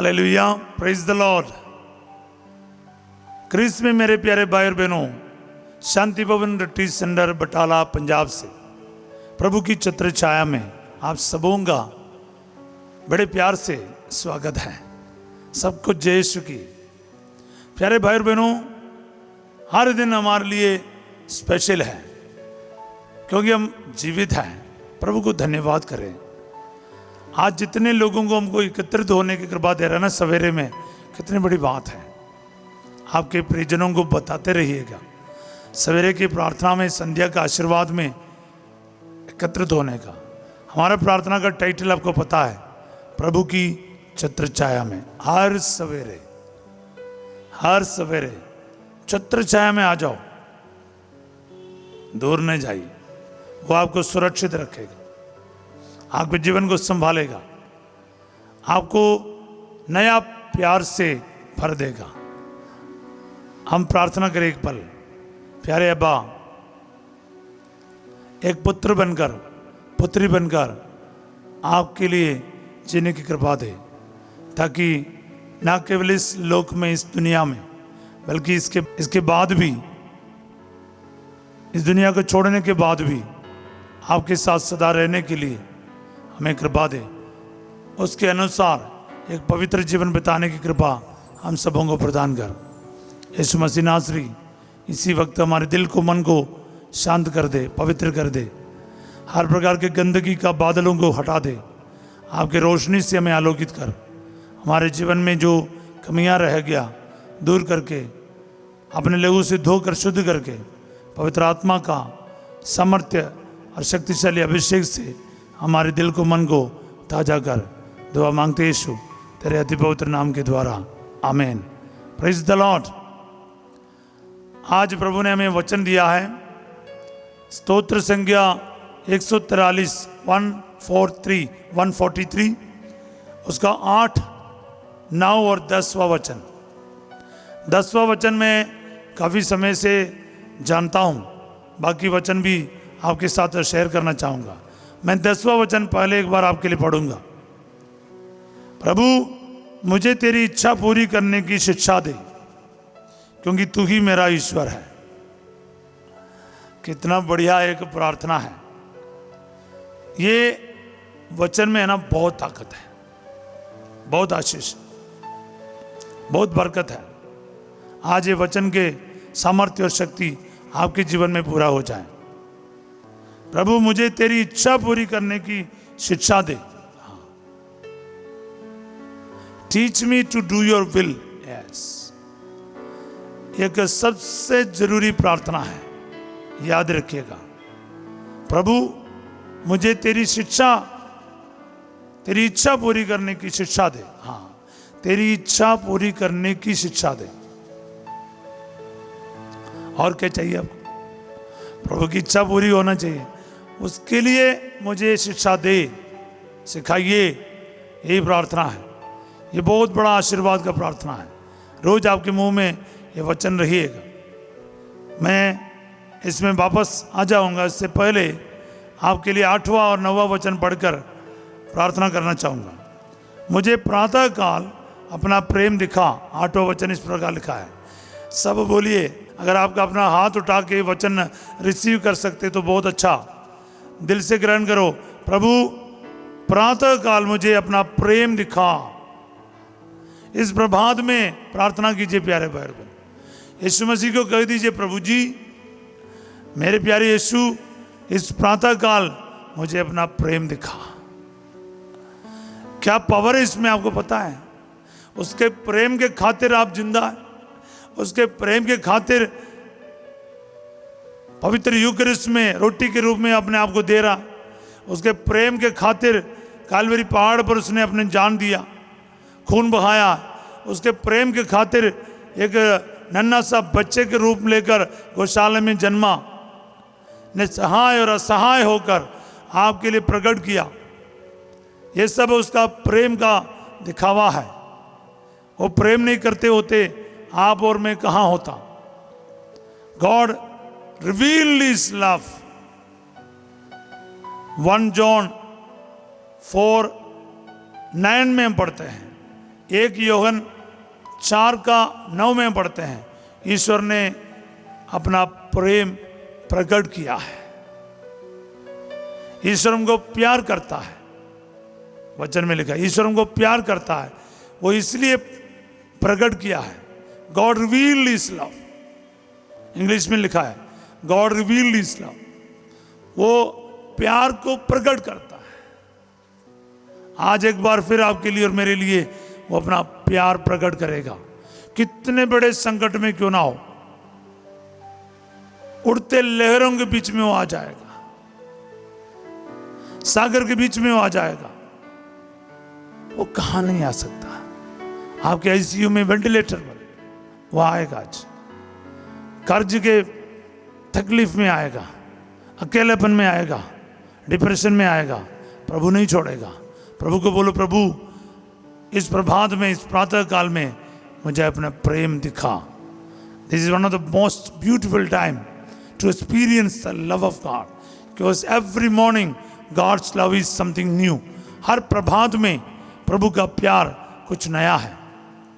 Hallelujah, praise the lord. Christ में मेरे प्यारे भाई और बहनों, शांति भवन रिट्रीट सेंटर बटाला पंजाब से प्रभु की छत्र छाया में आप सबों का बड़े प्यार से स्वागत है। सबको जय यीशु की। प्यारे भाई और बहनों, हर दिन हमारे लिए स्पेशल है क्योंकि हम जीवित हैं। प्रभु को धन्यवाद करें। आज जितने लोगों को हमको एकत्रित होने की कृपा दे रहा है ना सवेरे में, कितनी बड़ी बात है। आपके परिजनों को बताते रहिएगा। सवेरे की प्रार्थना में, संध्या का आशीर्वाद में एकत्रित होने का हमारा प्रार्थना का टाइटल आपको पता है, प्रभु की छत्र छाया में। हर सवेरे छत्र छाया में आ जाओ, दूर नहीं जाइए। वो आपको सुरक्षित रखेगा, आपके जीवन को संभालेगा, आपको नया प्यार से भर देगा। हम प्रार्थना करें एक पल। प्यारे अब्बा, एक पुत्र बनकर, पुत्री बनकर आपके लिए जीने की कृपा दे, ताकि ना केवल इस लोक में, इस दुनिया में, बल्कि इसके बाद भी, इस दुनिया को छोड़ने के बाद भी आपके साथ सदा रहने के लिए हमें कृपा दे। उसके अनुसार एक पवित्र जीवन बिताने की कृपा हम सबों को प्रदान कर। यीशु मसीह नासरी इसी वक्त हमारे दिल को, मन को शांत कर दे, पवित्र कर दे। हर प्रकार के गंदगी का बादलों को हटा दे। आपके रोशनी से हमें आलोकित कर। हमारे जीवन में जो कमियां रह गया दूर करके, अपने लहू से धोकर शुद्ध करके, पवित्र आत्मा का सामर्थ्य और शक्तिशाली अभिषेक से हमारे दिल को, मन को ताजा कर। दुआ मांगते यीशु तेरे अति पवित्र नाम के द्वारा, आमीन। Praise the Lord. आज प्रभु ने हमें वचन दिया है, स्तोत्र संख्या 143 143 उसका 8, 9 और 10वां वचन। 10वां वचन मैं काफ़ी समय से जानता हूँ, बाकी वचन भी आपके साथ शेयर करना चाहूँगा। मैं 10वां वचन पहले एक बार आपके लिए पढ़ूंगा। प्रभु मुझे तेरी इच्छा पूरी करने की शिक्षा दे, क्योंकि तू ही मेरा ईश्वर है। कितना बढ़िया एक प्रार्थना है। ये वचन में है ना, बहुत ताकत है, बहुत आशीष, बहुत बरकत है। आज ये वचन के सामर्थ्य और शक्ति आपके जीवन में पूरा हो जाए। प्रभु मुझे तेरी इच्छा पूरी करने की शिक्षा दे। Teach me to do your will. Yes, एक सबसे जरूरी प्रार्थना है, याद रखिएगा। प्रभु मुझे तेरी इच्छा पूरी करने की शिक्षा दे। हाँ, तेरी इच्छा पूरी करने की शिक्षा दे। और क्या चाहिए आपको? प्रभु की इच्छा पूरी होना चाहिए, उसके लिए मुझे शिक्षा दे, सिखाइए। यही प्रार्थना है। ये बहुत बड़ा आशीर्वाद का प्रार्थना है। रोज आपके मुंह में ये वचन रहिएगा। मैं इसमें वापस आ जाऊंगा। इससे पहले आपके लिए 8वां और 9वां वचन पढ़कर प्रार्थना करना चाहूँगा। मुझे प्रातः काल अपना प्रेम दिखा। 8वां वचन इस प्रकार लिखा है। सब बोलिए। अगर आपका अपना हाथ उठा के वचन रिसीव कर सकते तो बहुत अच्छा। दिल से ग्रहण करो। प्रभु प्रातः काल मुझे अपना प्रेम दिखा। इस प्रभात में प्रार्थना कीजिए प्यारे भाई बहन। यीशु मसीह को कह दीजिए, प्रभु जी मेरे प्यारे यीशु, इस प्रातः काल मुझे अपना प्रेम दिखा। क्या पावर है इसमें, आपको पता है? उसके प्रेम के खातिर आप जिंदा है। उसके प्रेम के खातिर पवित्र यूकरिस्ट में रोटी के रूप में अपने आप को दे रहा। उसके प्रेम के खातिर कालवरी पहाड़ पर उसने अपने जान दिया, खून बहाया। उसके प्रेम के खातिर एक नन्हा सा बच्चे के रूप लेकर गौशाला में जन्मा, निसहाय और असहाय होकर आपके लिए प्रकट किया। ये सब उसका प्रेम का दिखावा है। वो प्रेम नहीं करते होते, आप और मैं कहाँ होता। God reveal his love. 1 John 4:9 में हम पढ़ते हैं, 1 यूहन्ना 4:9 में पढ़ते हैं, ईश्वर ने अपना प्रेम प्रकट किया है। ईश्वर हमको प्यार करता है, वचन में लिखा है ईश्वर हमको प्यार करता है, वो इसलिए प्रकट किया है। God revealed his love, English में लिखा है गॉड रिवील्ड हिज लव, वो प्यार को प्रकट करता है। आज एक बार फिर आपके लिए और मेरे लिए वो अपना प्यार प्रकट करेगा। कितने बड़े संकट में क्यों ना हो, उड़ते लहरों के बीच में वो आ जाएगा, सागर के बीच में वो आ जाएगा। वो कहां नहीं आ सकता। आपके आईसीयू में वेंटिलेटर पर वो आएगा, आज कर्ज के तकलीफ में आएगा, अकेलेपन में आएगा, डिप्रेशन में आएगा, प्रभु नहीं छोड़ेगा। प्रभु को बोलो, प्रभु इस प्रभात में, इस प्रातः काल में मुझे अपना प्रेम दिखा। This is one of the most beautiful time to experience the love of God, because every morning God's love is something new. हर प्रभात में प्रभु का प्यार कुछ नया है,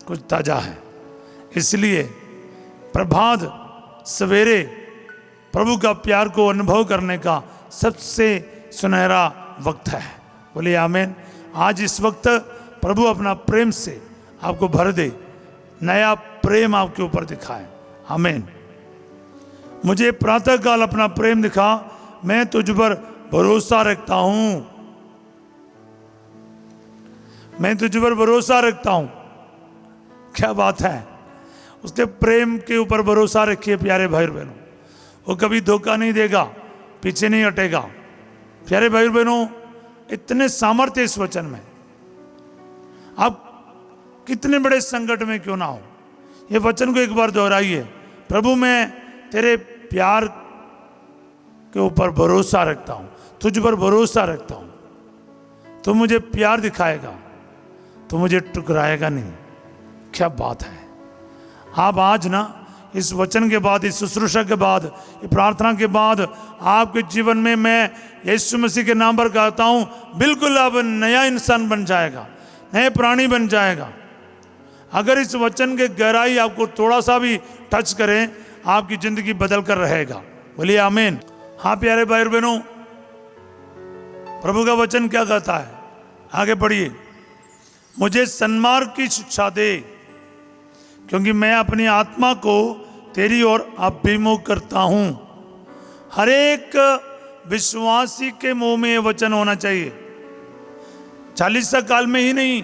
कुछ ताजा है। इसलिए प्रभात सवेरे प्रभु का प्यार को अनुभव करने का सबसे सुनहरा वक्त है। बोलिए आमीन। आज इस वक्त प्रभु अपना प्रेम से आपको भर दे, नया प्रेम आपके ऊपर दिखाए। आमीन। मुझे प्रातःकाल अपना प्रेम दिखा, मैं तुझ पर भरोसा रखता हूं, मैं तुझ पर भरोसा रखता हूं। क्या बात है, उसके प्रेम के ऊपर भरोसा रखिए प्यारे भाई बहनों। वो कभी धोखा नहीं देगा, पीछे नहीं हटेगा। प्यारे भाई बहनों, इतने सामर्थ्य इस वचन में। आप कितने बड़े संकट में क्यों ना हो, ये वचन को एक बार दोहराइए। प्रभु मैं तेरे प्यार के ऊपर भरोसा रखता हूं, तुझ पर भरोसा रखता हूं। तू मुझे प्यार दिखाएगा, तो मुझे टुकराएगा नहीं। क्या बात है। आप आज ना इस वचन के बाद, इस शुश्रूषा के बाद, इस प्रार्थना के बाद आपके जीवन में मैं यीशु मसीह के नाम पर कहता हूं, बिल्कुल अब नया इंसान बन जाएगा, नए प्राणी बन जाएगा। अगर इस वचन के गहराई आपको थोड़ा सा भी टच करें, आपकी जिंदगी बदल कर रहेगा। बोलिए आमीन। हाँ प्यारे भाई बहनों, प्रभु का वचन क्या कहता है, आगे पढ़िए। मुझे सन्मार्ग की शिक्षा दे, क्योंकि मैं अपनी आत्मा को तेरी ओर अभिमुख करता हूं। हर एक विश्वासी के मुंह में यह वचन होना चाहिए। 40 काल में ही नहीं,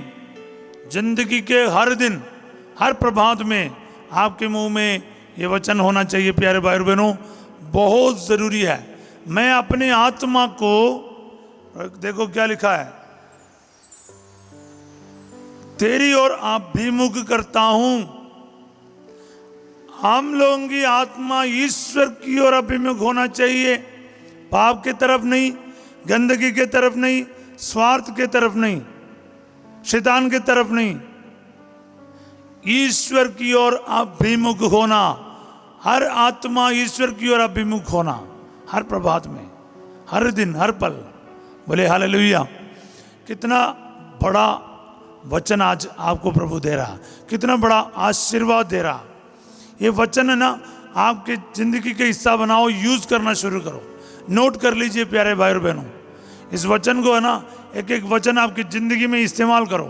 जिंदगी के हर दिन, हर प्रभात में आपके मुंह में यह वचन होना चाहिए। प्यारे भाई बहनों, बहुत जरूरी है। मैं अपनी आत्मा को, देखो क्या लिखा है, तेरी ओर अभिमुख करता हूं। हम लोगों की आत्मा ईश्वर की ओर अभिमुख होना चाहिए, पाप की तरफ नहीं, गंदगी के तरफ नहीं, स्वार्थ के तरफ नहीं, शैतान के तरफ नहीं, ईश्वर की ओर अभिमुख होना। हर आत्मा ईश्वर की ओर अभिमुख होना, हर प्रभात में, हर दिन, हर पल। बोले हालेलुया। कितना बड़ा वचन आज आपको प्रभु दे रहा, कितना बड़ा आशीर्वाद दे रहा। ये वचन है ना, आपके जिंदगी का हिस्सा बनाओ, यूज करना शुरू करो। नोट कर लीजिए प्यारे भाई और बहनों, इस वचन को है ना, एक एक वचन आपकी जिंदगी में इस्तेमाल करो।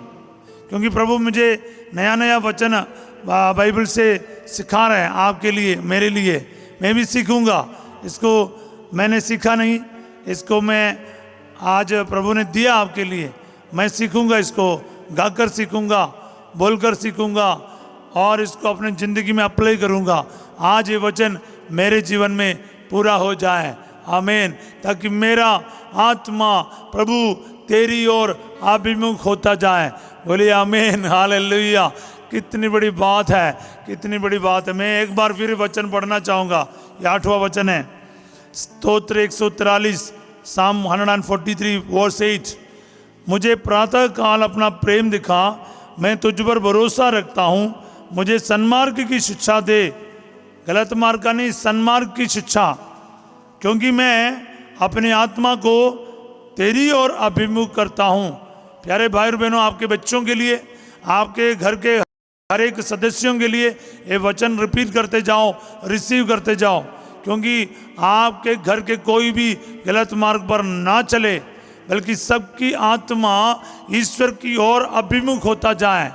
क्योंकि प्रभु मुझे नया नया वचन बाइबल से सिखा रहे हैं आपके लिए, मेरे लिए। मैं भी सीखूंगा। इसको मैंने सीखा नहीं, इसको मैं आज प्रभु ने दिया आपके लिए। मैं सीखूंगा, इसको गाकर सीखूंगा, बोलकर सीखूंगा और इसको अपनी ज़िंदगी में अप्लाई करूंगा। आज ये वचन मेरे जीवन में पूरा हो जाए। आमीन। ताकि मेरा आत्मा प्रभु तेरी ओर अभिमुख होता जाए। बोलिए आमीन, हालेलुया। कितनी बड़ी बात है, कितनी बड़ी बात है। मैं एक बार फिर वचन पढ़ना चाहूँगा। ये 8वां वचन है, स्तोत्र 143, साम 143 वर्स 8। मुझे प्रातः काल अपना प्रेम दिखा, मैं तुझ पर भरोसा रखता हूँ। मुझे सन्मार्ग की शिक्षा दे, गलत मार्ग का नहीं, सन्मार्ग की शिक्षा, क्योंकि मैं अपनी आत्मा को तेरी ओर अभिमुख करता हूँ। प्यारे भाई और बहनों, आपके बच्चों के लिए, आपके घर के हर एक सदस्यों के लिए ये वचन रिपीट करते जाओ, रिसीव करते जाओ, क्योंकि आपके घर के कोई भी गलत मार्ग पर ना चले, बल्कि सबकी आत्मा ईश्वर की ओर अभिमुख होता जाए।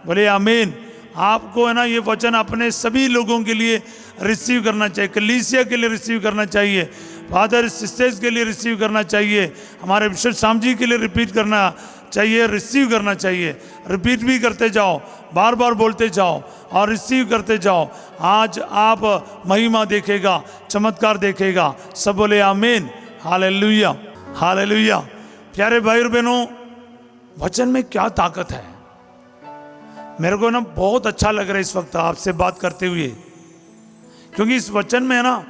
बोले आमीन। आपको है ना ये वचन अपने सभी लोगों के लिए रिसीव करना चाहिए, कलीसिया के लिए रिसीव करना चाहिए, फादर सिस्टर्स के लिए रिसीव करना चाहिए, हमारे बिशप साहब जी के लिए रिपीट करना चाहिए, रिसीव करना चाहिए। रिपीट भी करते जाओ, बार बार बोलते जाओ और रिसीव करते जाओ। आज आप महिमा देखेगा, चमत्कार देखेगा। सब बोले आमीन। Hallelujah, hallelujah. प्यारे भाई और बहनों, वचन में क्या ताकत है। मेरे को ना बहुत अच्छा लग रहा है इस वक्त आपसे बात करते हुए, क्योंकि इस वचन में है ना,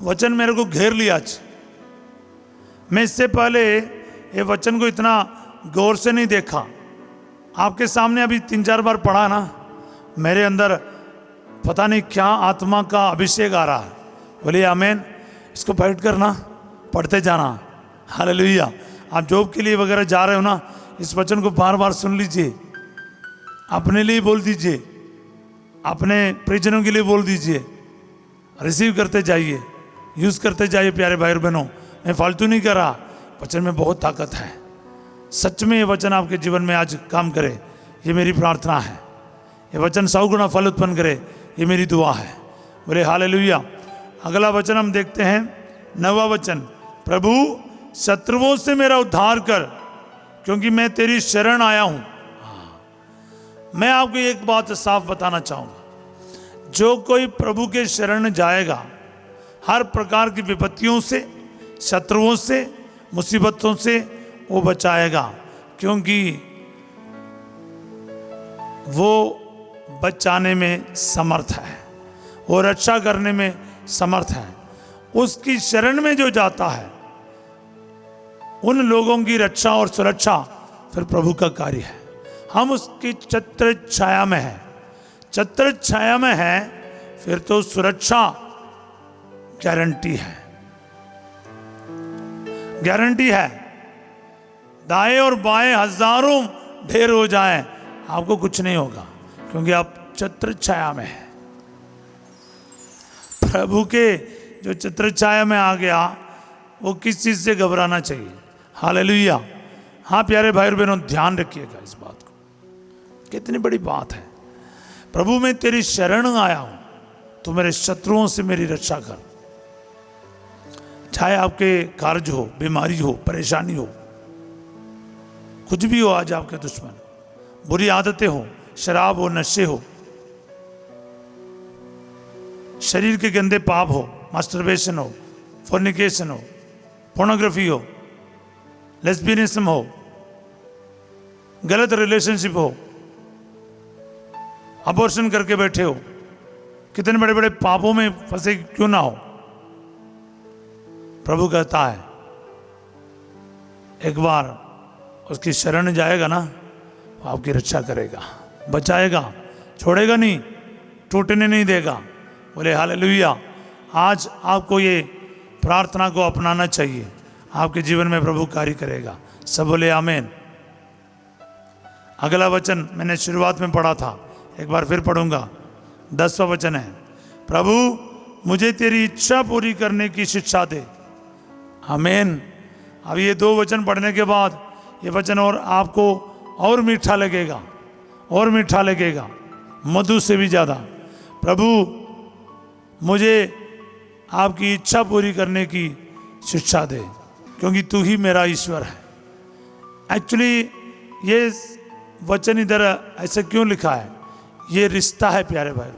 वचन मेरे को घेर लिया आज। मैं इससे पहले ये वचन को इतना गौर से नहीं देखा। आपके सामने अभी 3-4 बार पढ़ा ना, मेरे अंदर पता नहीं क्या आत्मा का अभिषेक आ रहा है। बोलिए आमीन। इसको बैठ कर ना पढ़ते जाना। हालेलुया। आप जॉब के लिए वगैरह जा रहे हो ना, इस वचन को बार बार सुन लीजिए, अपने लिए बोल दीजिए, अपने परिजनों के लिए बोल दीजिए, रिसीव करते जाइए, यूज़ करते जाइए। प्यारे भाई और बहनों, मैं फालतू नहीं कर रहा, वचन में बहुत ताकत है। सच में ये वचन आपके जीवन में आज काम करे, ये मेरी प्रार्थना है। ये वचन 100 गुना फल उत्पन्न करे, ये मेरी दुआ है। बोले हालेलुया। अगला वचन हम देखते हैं, 9वां वचन। प्रभु शत्रुओं से मेरा उद्धार कर, क्योंकि मैं तेरी शरण आया हूं। मैं आपको एक बात साफ बताना चाहूंगा, जो कोई प्रभु के शरण जाएगा, हर प्रकार की विपत्तियों से, शत्रुओं से, मुसीबतों से वो बचाएगा, क्योंकि वो बचाने में समर्थ है, वो रक्षा करने में समर्थ है। उसकी शरण में जो जाता है, उन लोगों की रक्षा और सुरक्षा फिर प्रभु का कार्य है। हम उसकी छत्र छाया में हैं। छत्र छाया में है, फिर तो सुरक्षा गारंटी है, गारंटी है। दाएं और बाएं हजारों ढेर हो जाएं, आपको कुछ नहीं होगा, क्योंकि आप छत्र छाया में हैं। प्रभु के जो छत्र छाया में आ गया, वो किस चीज से घबराना चाहिए। हालेलुया। हाँ प्यारे भाई और बहनों, ध्यान रखिएगा इस बात को, कितनी बड़ी बात है। प्रभु मैं तेरी शरण आया हूं, तो मेरे शत्रुओं से मेरी रक्षा कर। चाहे आपके कार्य हो, बीमारी हो, परेशानी हो, कुछ भी हो, आज आपके दुश्मन, बुरी आदतें हो, शराब हो, नशे हो, शरीर के गंदे पाप हो, मास्टरबेशन हो, फोर्निकेशन हो, पोर्नोग्राफी हो, लेस्बियनिज्म हो, गलत रिलेशनशिप हो, अबॉर्शन करके बैठे हो, कितने बड़े बड़े पापों में फंसे क्यों ना हो, प्रभु कहता है एक बार उसकी शरण जाएगा ना, वो आपकी रक्षा करेगा, बचाएगा, छोड़ेगा नहीं, टूटने नहीं देगा। बोले हालेलुया। आज आपको ये प्रार्थना को अपनाना चाहिए, आपके जीवन में प्रभु कार्य करेगा। सब बोले आमीन। अगला वचन मैंने शुरुआत में पढ़ा था, एक बार फिर पढ़ूंगा। 10वां वचन है, प्रभु मुझे तेरी इच्छा पूरी करने की शिक्षा दे। आमीन। अब ये 2 वचन पढ़ने के बाद ये वचन और आपको और मीठा लगेगा, और मीठा लगेगा, मधु से भी ज़्यादा। प्रभु मुझे आपकी इच्छा पूरी करने की शिक्षा दे, क्योंकि तू ही मेरा ईश्वर है। एक्चुअली ये वचन इधर ऐसे क्यों लिखा है, ये रिश्ता है प्यारे भाई,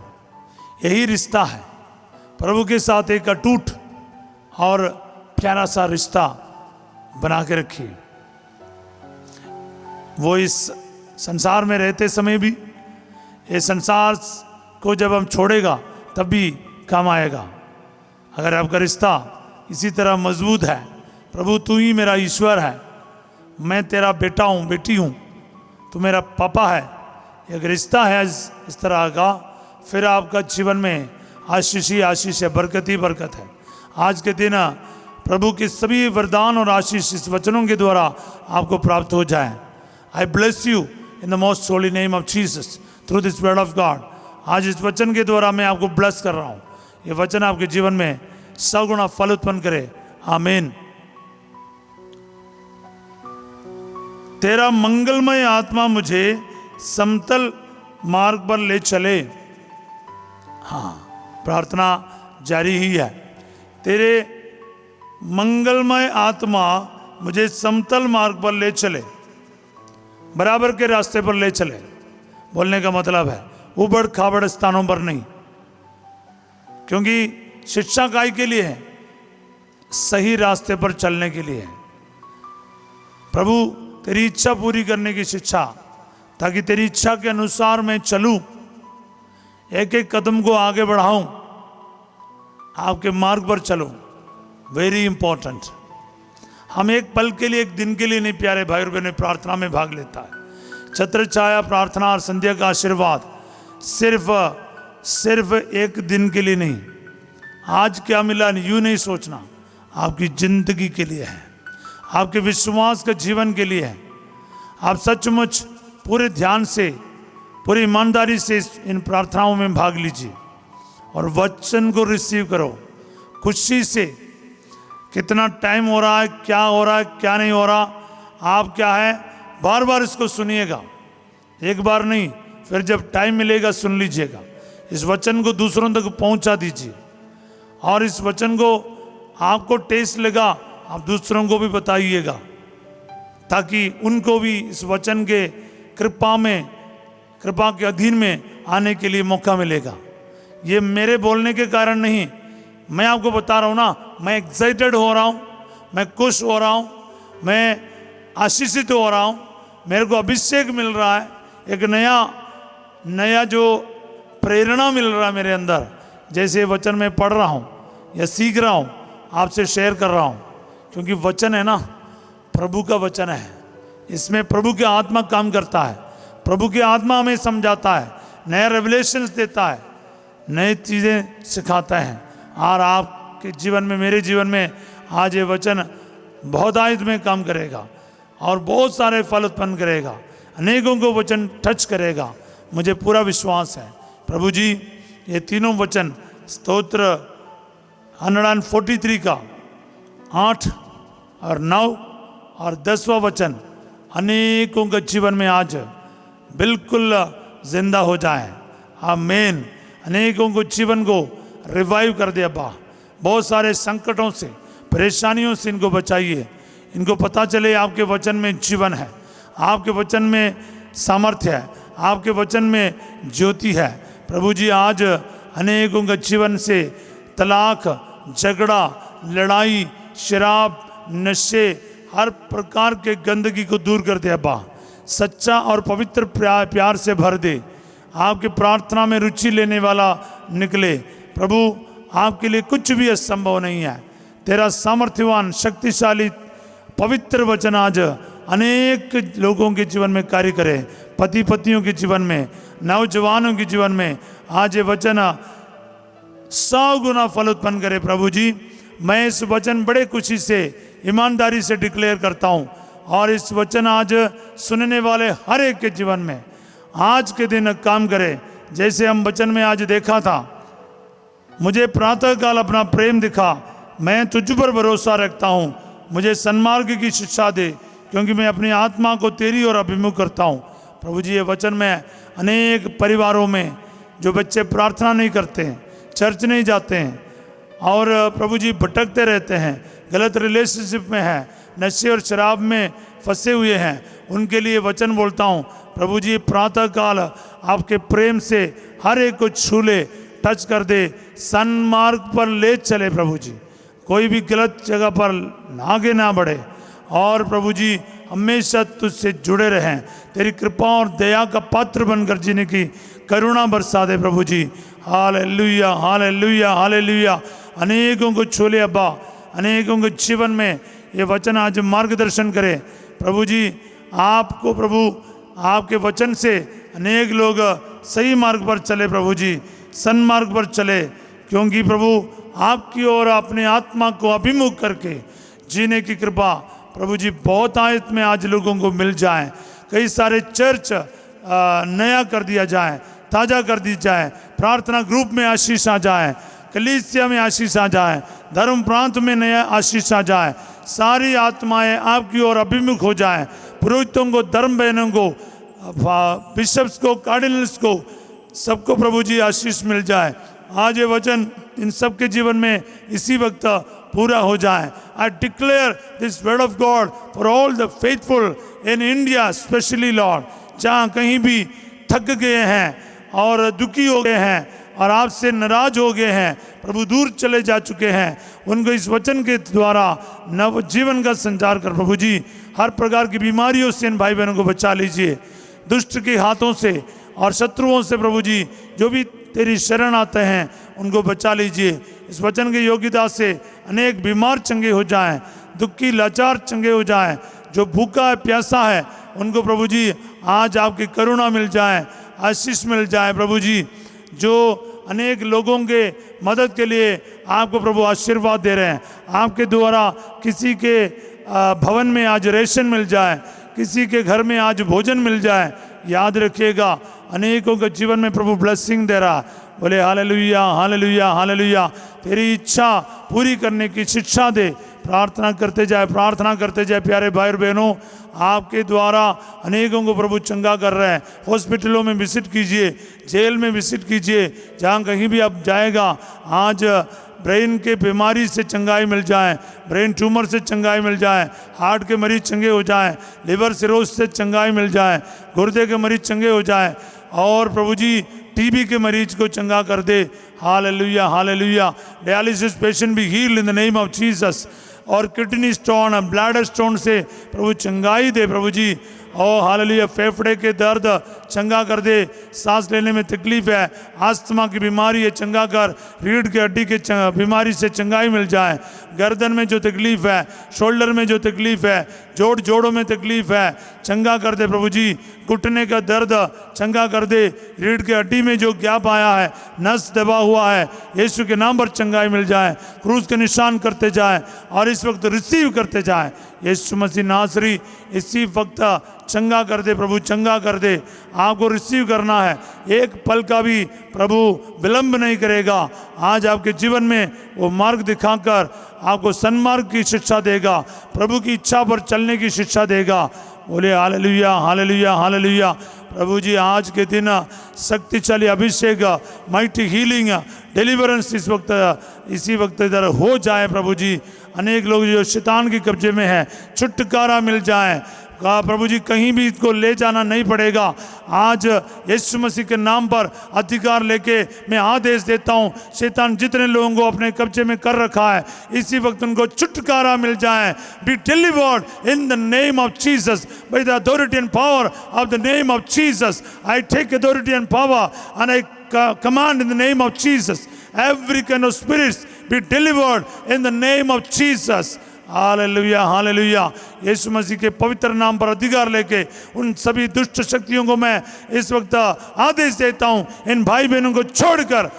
यही रिश्ता है। प्रभु के साथ एक अटूट और प्यारा सा रिश्ता बना के रखिए। वो इस संसार में रहते समय भी, ये संसार को जब हम छोड़ेगा तब भी काम आएगा। अगर आपका रिश्ता इसी तरह मजबूत है, प्रभु तू ही मेरा ईश्वर है, मैं तेरा बेटा हूँ, बेटी हूँ, तू मेरा पापा है, एक रिश्ता है इस तरह का, फिर आपका जीवन में आशीष ही आशीष है, बरकत ही बरकत है। आज के दिन प्रभु के सभी वरदान और आशीष इस वचनों के द्वारा आपको प्राप्त हो जाए। आई bless you in the most holy name of Jesus through this word of God. आज इस वचन के द्वारा मैं आपको ब्लेस कर रहा हूँ। ये वचन आपके जीवन में 100 गुना फल उत्पन्न करे। आमीन। तेरा मंगलमय आत्मा मुझे समतल मार्ग पर ले चले। हाँ, प्रार्थना जारी ही है। तेरे मंगलमय आत्मा मुझे समतल मार्ग पर ले चले, बराबर के रास्ते पर ले चले। बोलने का मतलब है उबड़ खाबड़ स्थानों पर नहीं, क्योंकि शिक्षा काय के लिए है? सही रास्ते पर चलने के लिए है। प्रभु तेरी इच्छा पूरी करने की शिक्षा, ताकि तेरी इच्छा के अनुसार मैं चलूं, एक एक कदम को आगे बढ़ाऊं, आपके मार्ग पर चलूं। Very important. हम एक पल के लिए, एक दिन के लिए नहीं प्यारे भाई और बहनों प्रार्थना में भाग लेता है। छत्र छाया प्रार्थना और संध्या का आशीर्वाद सिर्फ एक दिन के लिए नहीं, आज क्या मिला यूं नहीं सोचना, आपकी जिंदगी के लिए है, आपके विश्वास के जीवन के लिए है। आप सचमुच पूरे ध्यान से, पूरी ईमानदारी से इन प्रार्थनाओं में भाग लीजिए और वचन को रिसीव करो खुशी से। कितना टाइम हो रहा है, क्या हो रहा है, क्या नहीं हो रहा, आप क्या है, बार बार इसको सुनिएगा। एक बार नहीं, फिर जब टाइम मिलेगा सुन लीजिएगा। इस वचन को दूसरों तक पहुंचा दीजिए, और इस वचन को आपको टेस्ट लगा, आप दूसरों को भी बताइएगा, ताकि उनको भी इस वचन के कृपा के अधीन में आने के लिए मौका मिलेगा। ये मेरे बोलने के कारण नहीं, मैं आपको बता रहा हूँ ना, मैं एक्साइटेड हो रहा हूँ, मैं खुश हो रहा हूँ, मैं आशीषित हो रहा हूँ, मेरे को अभिषेक मिल रहा है, एक नया जो प्रेरणा मिल रहा है मेरे अंदर। जैसे वचन में पढ़ रहा हूँ या सीख रहा हूँ, आपसे शेयर कर रहा हूँ, क्योंकि वचन है ना, प्रभु का वचन है। इसमें प्रभु की आत्मा काम करता है, प्रभु की आत्मा हमें समझाता है, नया रेवलेशंस देता है, नई चीज़ें सिखाता है। और आपके जीवन में, मेरे जीवन में आज ये वचन बहुत आयत में काम करेगा और बहुत सारे फल उत्पन्न करेगा, अनेकों को वचन टच करेगा, मुझे पूरा विश्वास है। प्रभु जी ये तीनों वचन, स्तोत्र 143 का 8 और 9 और 10वां वचन अनेकों के जीवन में आज बिल्कुल जिंदा हो जाए। आमीन। अनेकों को जीवन को रिवाइव कर दे अब्बा। बहुत सारे संकटों से, परेशानियों से इनको बचाइए। इनको पता चले आपके वचन में जीवन है, आपके वचन में सामर्थ्य है, आपके वचन में ज्योति है। प्रभु जी आज अनेकों के जीवन से तलाक, झगड़ा, लड़ाई, शराब, नशे, हर प्रकार के गंदगी को दूर कर दे अब्बा। सच्चा और पवित्र प्यार से भर दे। आपकी प्रार्थना में रुचि लेने वाला निकले। प्रभु आपके लिए कुछ भी असंभव नहीं है। तेरा सामर्थ्यवान, शक्तिशाली, पवित्र वचन आज अनेक लोगों के जीवन में कार्य करे। पति पत्नियों के जीवन में, नौजवानों के जीवन में आज ये वचन 100 गुना फल उत्पन्न करे। प्रभु जी मैं इस वचन बड़े खुशी से, ईमानदारी से डिक्लेयर करता हूँ, और इस वचन आज सुनने वाले हर एक के जीवन में आज के दिन काम करे। जैसे हम वचन में आज देखा था, मुझे प्रातः काल अपना प्रेम दिखा, मैं तुझ पर भरोसा रखता हूँ, मुझे सन्मार्ग की शिक्षा दे, क्योंकि मैं अपनी आत्मा को तेरी ओर अभिमुख करता हूँ। प्रभु जी ये वचन में अनेक परिवारों में जो बच्चे प्रार्थना नहीं करते हैं, चर्च नहीं जाते हैं, और प्रभु जी भटकते रहते हैं, गलत रिलेशनशिप में हैं, नशे और शराब में फंसे हुए हैं, उनके लिए वचन बोलता हूँ। प्रभु जी प्रातः काल आपके प्रेम से हर एक को छू ले, टच कर दे, सन्मार्ग पर ले चले। प्रभु जी कोई भी गलत जगह पर आगे ना बढ़े, और प्रभु जी हमेशा तुझसे जुड़े रहें। तेरी कृपा और दया का पात्र बनकर जीने की करुणा बरसा दे। प्रभु जी हालेलुया, हालेलुया, हालेलुया। अनेकों को छूले अब्बा, अनेकों के जीवन में ये वचन आज मार्गदर्शन करे। प्रभु जी आपको, प्रभु आपके वचन से अनेक लोग सही मार्ग पर चले, प्रभु जी सन्मार्ग पर चले, क्योंकि प्रभु आपकी ओर अपने आत्मा को अभिमुख करके जीने की कृपा प्रभु जी बहुत आयत में आज लोगों को मिल जाए। कई सारे चर्च नया कर दिया जाए, ताज़ा कर दी जाए। प्रार्थना ग्रुप में आशीष आ जाए, कलीसिया में आशीष आ जाए, धर्म प्रांत में नया आशीष आ जाए। सारी आत्माएं आपकी ओर अभिमुख हो जाए। पुरोहितों को, धर्म बहनों को, बिशप्स को, कार्डिनल्स को, सबको प्रभु जी आशीष मिल जाए। आज ये वचन इन सब के जीवन में इसी वक्त पूरा हो जाए। I declare this word of God for all the faithful in India specially Lord, जहाँ कहीं भी थक गए हैं और दुखी हो गए हैं और आपसे नाराज हो गए हैं, प्रभु दूर चले जा चुके हैं, उनको इस वचन के द्वारा नव जीवन का संचार कर प्रभु जी हर प्रकार की बीमारियों से इन भाई बहनों को बचा लीजिए, दुष्ट के हाथों से और शत्रुओं से प्रभु जी जो भी तेरी शरण आते हैं उनको बचा लीजिए। इस वचन की योग्यता से अनेक बीमार चंगे हो जाएं, दुखी लाचार चंगे हो जाएं, जो भूखा है प्यासा है उनको प्रभु जी आज आपकी करुणा मिल जाए, आशीष मिल जाए। प्रभु जी जो अनेक लोगों के मदद के लिए आपको प्रभु आशीर्वाद दे रहे हैं, आपके द्वारा किसी के भवन में आज रेशन मिल जाए, किसी के घर में आज भोजन मिल जाए, याद रखिएगा अनेकों के जीवन में प्रभु ब्लेसिंग दे रहा। बोले हालेलुया, हालेलुया, हालेलुया। तेरी इच्छा पूरी करने की शिक्षा दे। प्रार्थना करते जाए, प्रार्थना करते जाए। प्यारे भाई और बहनों, आपके द्वारा अनेकों को प्रभु चंगा कर रहे हैं। हॉस्पिटलों में विजिट कीजिए, जेल में विजिट कीजिए, जहाँ कहीं भी आप जाएगा आज ब्रेन के बीमारी से चंगाई मिल जाए, ब्रेन ट्यूमर से चंगाई मिल जाए, हार्ट के मरीज चंगे हो जाए, लिवर सिरोज से चंगाई मिल जाए, गुर्दे के मरीज चंगे हो जाए और प्रभु जी टीबी के मरीज को चंगा कर दे। हालेलुया, हालेलुया। डायलिसिस पेशेंट भी heal in the name of Jesus. और किडनी स्टोन, ब्लैडर स्टोन से प्रभु चंगाई दे प्रभु जी। ओ हालेलुया। फेफड़े के दर्द चंगा कर दे, सांस लेने में तकलीफ है, आस्थमा की बीमारी है चंगा कर, रीढ़ की हड्डी के बीमारी से चंगाई मिल जाए, गर्दन में जो तकलीफ है, शोल्डर में जो तकलीफ है, जोड़ों में तकलीफ है, चंगा कर दे प्रभु जी। घुटने का दर्द चंगा कर दे, रीढ़ की हड्डी में जो गैप आया है, नस दबा हुआ है, यीशु के नाम पर चंगाई मिल जाए। क्रूस के निशान करते जाए और इस वक्त रिसीव करते जाए। यीशु मसीह नासरी इसी वक्त चंगा कर दे प्रभु, चंगा कर दे। आपको रिसीव करना है, एक पल का भी प्रभु विलंब नहीं करेगा। आज आपके जीवन में वो मार्ग दिखाकर आपको सन्मार्ग की शिक्षा देगा, प्रभु की इच्छा पर चलने की शिक्षा देगा। बोले हालेलुया, हालेलुया, हालेलुया। प्रभु जी आज के दिन शक्तिशाली अभिषेक, माइटी हीलिंग, डिलीवरेंस इसी वक्त इधर हो जाए प्रभु जी। अनेक लोग जो शैतान के कब्जे में है, छुटकारा मिल जाए। कहा प्रभु जी कहीं भी इसको ले जाना नहीं पड़ेगा। आज यीशु मसीह के नाम पर अधिकार लेके मैं आदेश देता हूँ, शैतान जितने लोगों को अपने कब्जे में कर रखा है इसी वक्त उनको छुटकारा मिल जाए। Be delivered in the name of Jesus by the authority and power of the name of Jesus. I take authority and power and I command in the name of Jesus every kind of spirits be delivered in the name of Jesus। हालेलुया, हालेलुया। यीशु मसीह के पवित्र नाम पर अधिकार लेके उन सभी दुष्ट शक्तियों को मैं इस वक्त आदेश देता हूं, इन भाई बहनों को छोड़कर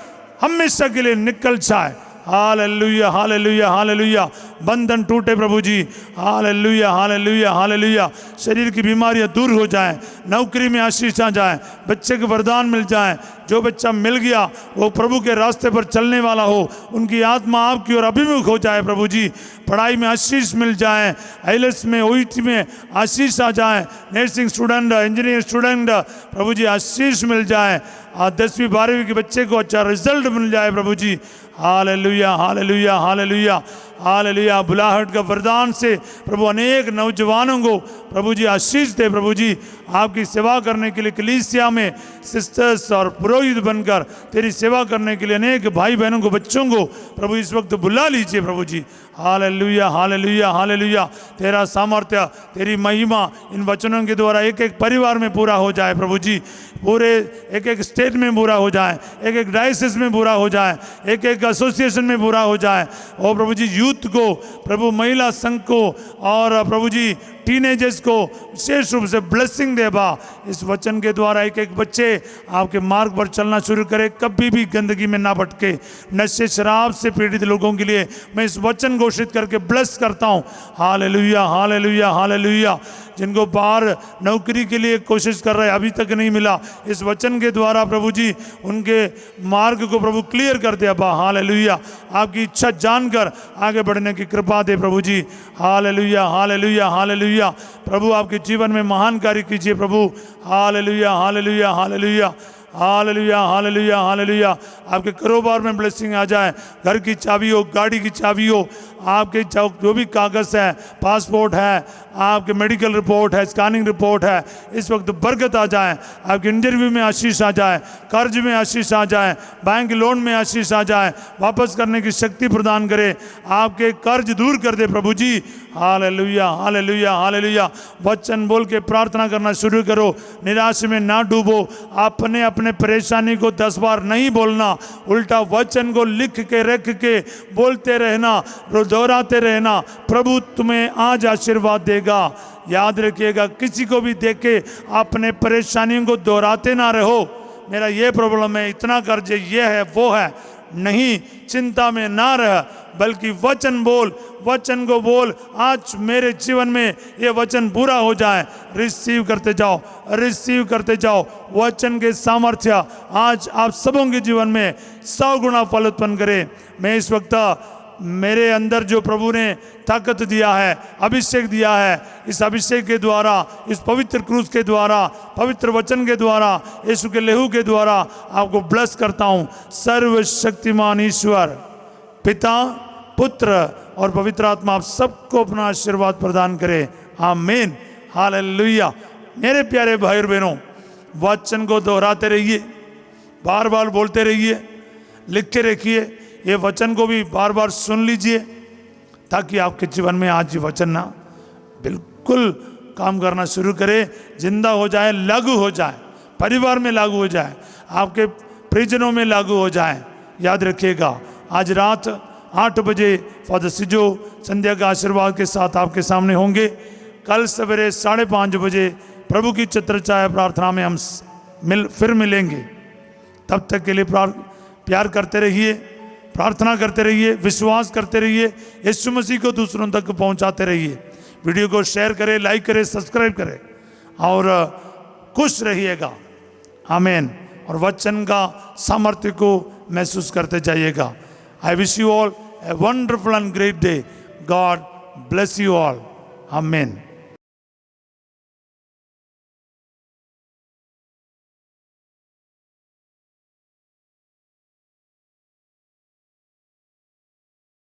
हमेशा के लिए निकल जाए। हालेलुया, हालेलुया, हालेलुया। बंधन टूटे प्रभु जी। हालेलुया, हालेलुया, हालेलुया। शरीर की बीमारियां दूर हो जाएं, नौकरी में आशीष आ जाए, बच्चे को वरदान मिल जाए। जो बच्चा मिल गया वो प्रभु के रास्ते पर चलने वाला हो, उनकी आत्मा आपकी ओर अभिमुख हो जाए प्रभु जी। पढ़ाई में आशीष मिल जाए, आईएलटीएस में, ओईटी में आशीष आ जाए, नर्सिंग स्टूडेंट, इंजीनियरिंग स्टूडेंट प्रभु जी आशीष मिल जाए। 10वीं 12वीं के बच्चे को अच्छा रिजल्ट मिल जाए प्रभु जी। हालेलुया, हालेलुया, हालेलुया, हालेलुया। बुलाहट का वरदान से प्रभु अनेक नौजवानों को प्रभु जी आशीष दे प्रभु जी। आपकी सेवा करने के लिए कलीसिया में सिस्टर्स और पुरोहित बनकर तेरी सेवा करने के लिए अनेक भाई बहनों को, बच्चों को प्रभु इस वक्त बुला लीजिए प्रभु जी। हालेलुया, हालेलुया, हालेलुया। तेरा सामर्थ्य, तेरी महिमा इन वचनों के द्वारा एक एक परिवार में पूरा हो जाए प्रभु जी। पूरे एक एक स्टेट में पूरा हो जाए, एक एक डायसिस में पूरा हो जाए, एक एक एसोसिएशन में पूरा हो जाए। और प्रभु जी यूथ को, प्रभु महिला संघ को और प्रभु जी टीनेजर्स को विशेष रूप से ब्लेसिंग दे बा। इस वचन के द्वारा एक एक बच्चे आपके मार्ग पर चलना शुरू करे, कभी भी गंदगी में ना भटके। नशे शराब से पीड़ित लोगों के लिए मैं इस वचन घोषित करके ब्लेस करता हूँ। हालेलुया, हालेलुया, हालेलुया। जिनको बाहर नौकरी के लिए कोशिश कर रहे अभी तक नहीं मिला, इस वचन के द्वारा प्रभु जी उनके मार्ग को प्रभु क्लियर कर दे अब्बा। हालेलुया, आपकी इच्छा जानकर आगे बढ़ने की कृपा दे प्रभु जी। हालेलुया, हालेलुया, हालेलुया। प्रभु आपके जीवन में महान कार्य कीजिए प्रभु। हालेलुया, हालेलुया, हालेलुया, हालेलुया, हालेलुया, हालेलुया। आपके कारोबार में ब्लेसिंग आ जाए, घर की चाबी हो, गाड़ी की चाबी हो, आपके जो भी कागज है, पासपोर्ट है, आपके मेडिकल रिपोर्ट है, स्कैनिंग रिपोर्ट है, इस वक्त बरकत आ जाए। आपके इंटरव्यू में आशीष आ जाए, कर्ज में आशीष आ जाए, बैंक लोन में आशीष आ जाए, वापस करने की शक्ति प्रदान करे, आपके कर्ज दूर कर दे प्रभु जी। हालेलुया, हालेलुया, हालेलुया। वचन बोल के प्रार्थना करना शुरू करो, निराश में ना डूबो। अपने अपने परेशानी को 10 बार नहीं बोलना, उल्टा वचन को लिख के रख के बोलते रहना, दोहराते रहना। प्रभु तुम्हें आज आशीर्वाद देगा। याद रखिएगा, किसी को भी देख के अपने परेशानियों को दोहराते ना रहो। मेरा ये प्रॉब्लम है, इतना कर्ज है, ये है, वो है, नहीं, चिंता में ना रह, बल्कि वचन बोल, वचन को बोल। आज मेरे जीवन में ये वचन पूरा हो जाए। रिसीव करते जाओ, रिसीव करते जाओ। वचन के सामर्थ्य आज आप सबों के जीवन में 100 गुना फल उत्पन्न करे। मैं इस वक्त मेरे अंदर जो प्रभु ने ताकत दिया है, अभिषेक दिया है, इस अभिषेक के द्वारा, इस पवित्र क्रूस के द्वारा, पवित्र वचन के द्वारा, यीशु के लहू के द्वारा आपको ब्लेस करता हूँ। सर्वशक्तिमान ईश्वर पिता, पुत्र और पवित्र आत्मा आप सबको अपना आशीर्वाद प्रदान करे। आमीन, हालेलुया। मेरे प्यारे भाई और बहनों, वचन को दोहराते रहिए, बार बार बोलते रहिए, लिख के रखिए। ये वचन को भी बार बार सुन लीजिए, ताकि आपके जीवन में आज ये वचन ना बिल्कुल काम करना शुरू करे, जिंदा हो जाए, लागू हो जाए, परिवार में लागू हो जाए, आपके परिजनों में लागू हो जाए। याद रखिएगा, आज रात 8 बजे फादर सिजो संध्या के आशीर्वाद के साथ आपके सामने होंगे। कल सवेरे 5:30 बजे प्रभु की छत्रछाया प्रार्थना में हम फिर मिलेंगे। तब तक के लिए प्यार करते रहिए, प्रार्थना करते रहिए, विश्वास करते रहिए, यीशु मसीह को दूसरों तक पहुंचाते रहिए। वीडियो को शेयर करें, लाइक करें, सब्सक्राइब करें और खुश रहिएगा। आमीन। और वचन का सामर्थ्य को महसूस करते जाइएगा। I wish you all a wonderful and great day. God bless you all. Amen.